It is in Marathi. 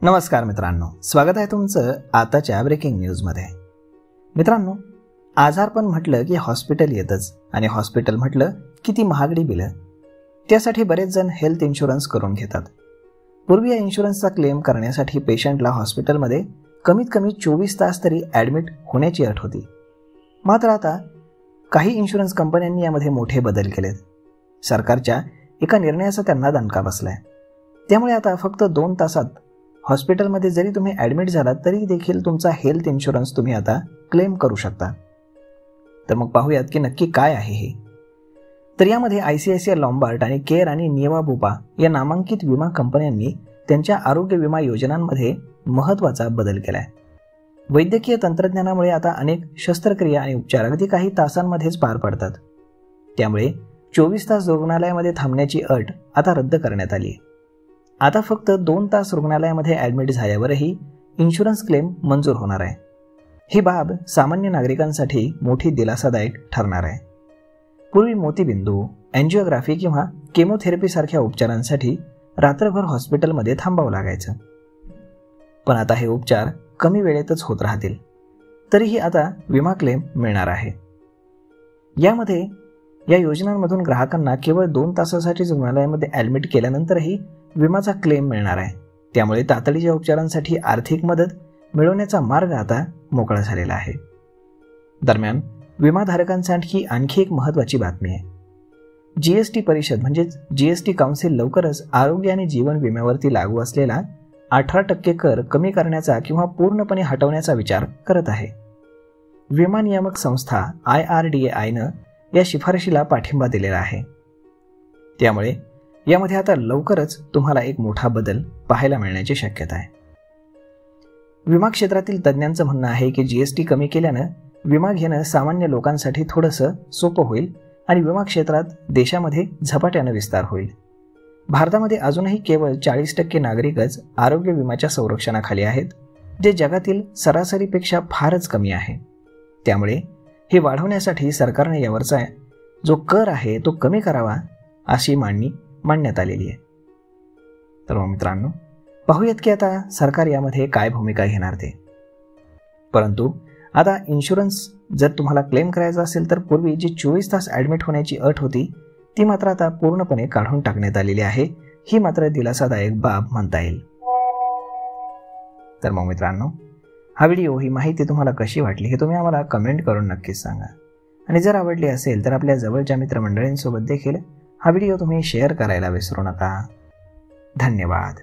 नमस्कार मित्रांनो, स्वागत आहे तुमचं आताच्या ब्रेकिंग न्यूजमध्ये। मित्रांनो, आजारपण म्हटलं की हॉस्पिटल येतच आणि हॉस्पिटल म्हटलं की ती महागडी बिलं। त्यासाठी बरेच जण हेल्थ इन्शुरन्स करून घेतात। पूर्वी या इन्शुरन्सचा क्लेम करण्यासाठी पेशंटला हॉस्पिटलमध्ये कमीत कमी 24 तास तरी ॲडमिट होण्याची अट होती। मात्र आता काही इन्शुरन्स कंपन्यांनी यामध्ये मोठे बदल केलेत। सरकारच्या एका निर्णयाचा त्यांना दणका बसलाय। त्यामुळे आता फक्त 2 तासात हॉस्पिटलमध्ये जरी तुम्ही ॲडमिट झालात तरी देखील तुमचा हेल्थ इन्शुरन्स तुम्ही आता क्लेम करू शकता। तर मग पाहूयात की नक्की काय आहे हे। तर यामध्ये ICICI लॉम्बार्ड आणि केअर आणि निवा बुपा या नामांकित विमा कंपन्यांनी त्यांच्या आरोग्य विमा योजनांमध्ये महत्त्वाचा बदल केलाय। वैद्यकीय तंत्रज्ञानामुळे आता अनेक शस्त्रक्रिया आणि उपचार अगदी काही तासांमध्येच पार पडतात। त्यामुळे 24 तास रुग्णालयामध्ये थांबण्याची अट आता रद्द करण्यात आली आहे। आता फक्त 2 तास रुग्णालयामध्ये ॲडमिट झाल्यावरही इन्शुरन्स क्लेम मंजूर होणार आहे। ही बाब सामान्य नागरिकांसाठी मोठी दिलासादायक ठरणार आहे। पूर्वी मोतीबिंदू, एन्जिओग्राफी किंवा केमोथेरपी सारख्या उपचारांसाठी रात्रभर हॉस्पिटलमध्ये थांबावं लागायचं, पण आता हे उपचार कमी वेळेतच होत राहतील। तरीही आता विमा क्लेम मिळणार आहे। यामध्ये या योजनांमधून ग्राहकांना केवळ 2 तासासाठी रुग्णालयामध्ये ॲडमिट केल्यानंतरही विमाचा क्लेम मिळणार आहे। त्यामुळे तातडीच्या उपचारांसाठी आर्थिक मदत मिळवण्याचा मार्ग आता मोकळा झालेला आहे। दरम्यान विमाधारकांसाठी आणखी एक महत्त्वाची बातमी आहे। GST परिषद म्हणजेच GST काउन्सिल लवकरच आरोग्य आणि जीवन विम्यावरती लागू असलेला 18% कर कमी करण्याचा किंवा पूर्णपणे हटवण्याचा विचार करत आहे। विमा नियामक संस्था IRDAI या शिफारशीला पाठिंबा दिलेला आहे। त्यामुळे यामध्ये आता लवकरच तुम्हाला एक मोठा बदल पाहायला मिळण्याची शक्यता आहे। विमा क्षेत्रातील तज्ज्ञांचं म्हणणं आहे की GST कमी केल्यानं विमा घेणं सामान्य लोकांसाठी थोडंसं सोपं होईल आणि विमा क्षेत्रात देशामध्ये झपाट्यानं विस्तार होईल। भारतामध्ये अजूनही केवळ 40% नागरिकच आरोग्य विम्याच्या संरक्षणाखाली आहेत, जे जगातील सरासरीपेक्षा फारच कमी आहे। त्यामुळे हे वाढवण्यासाठी सरकारने यावरचा जो कर आहे तो कमी करावा अशी मागणी मांडण्यात आलेली आहे। तर मग मित्रांनो, पाहूयात की आता सरकार यामध्ये काय भूमिका घेणार ते। परंतु आता इन्शुरन्स जर तुम्हाला क्लेम करायचा असेल तर पूर्वी जी 24 तास ॲडमिट होण्याची अट होती ती मात्र आता पूर्णपणे काढून टाकण्यात आलेली आहे। ही मात्र दिलासादायक बाब म्हणता येईल। तर मग मित्रांनो, हा व्हिडिओ, ही माहिती तुम्हाला कशी वाटली हे तुम्ही आम्हाला कमेंट करून नक्कीच सांगा। आणि जर आवडली असेल तर आपल्या जवळच्या मित्रमंडळींसोबत देखील हा व्हिडिओ तुम्ही शेअर करायला विसरू नका। धन्यवाद।